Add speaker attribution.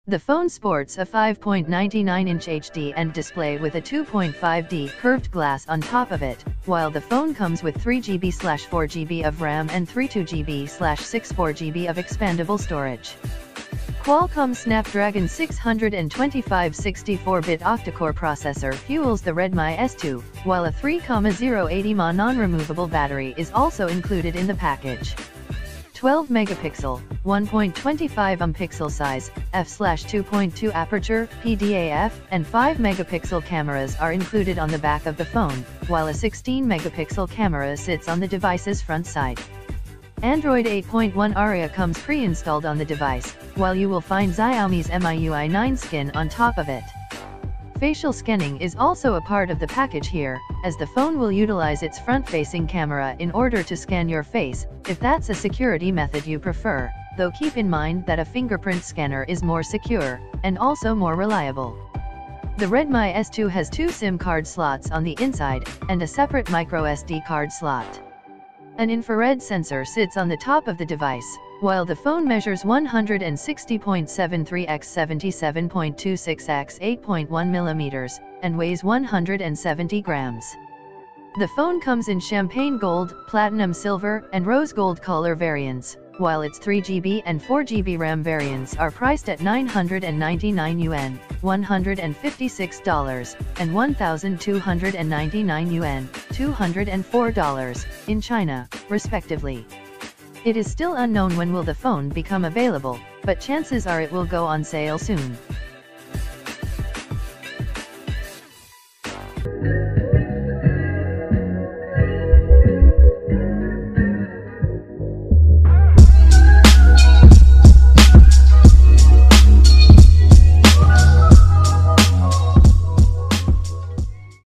Speaker 1: The phone sports a 5.99-inch HD and display with a 2.5D curved glass on top of it, while the phone comes with 3GB/4GB of RAM and 32GB/64GB of expandable storage. Qualcomm Snapdragon 625 64-bit octa-core processor fuels the Redmi Y2, while a 3,080 mAh non-removable battery is also included in the package. 12 megapixel, 1.25 pixel size, f/2.2 aperture, PDAF, and 5 megapixel cameras are included on the back of the phone, while a 16 megapixel camera sits on the device's front side. Android 8.1 Aria comes pre-installed on the device, while you will find Xiaomi's MIUI 9 skin on top of it. Facial scanning is also a part of the package here, as the phone will utilize its front-facing camera in order to scan your face, if that's a security method you prefer, though keep in mind that a fingerprint scanner is more secure, and also more reliable. The Redmi Y2 has 2 SIM card slots on the inside, and a separate microSD card slot. An infrared sensor sits on the top of the device, while the phone measures 160.73 x 77.26 x 8.1 mm, and weighs 170 grams. The phone comes in champagne gold, platinum silver, and rose gold color variants, while its 3GB and 4GB RAM variants are priced at 999 yuan, $156, and 1,299 yuan, $204, in China, respectively. It is still unknown when will the phone become available, but chances are it will go on sale soon.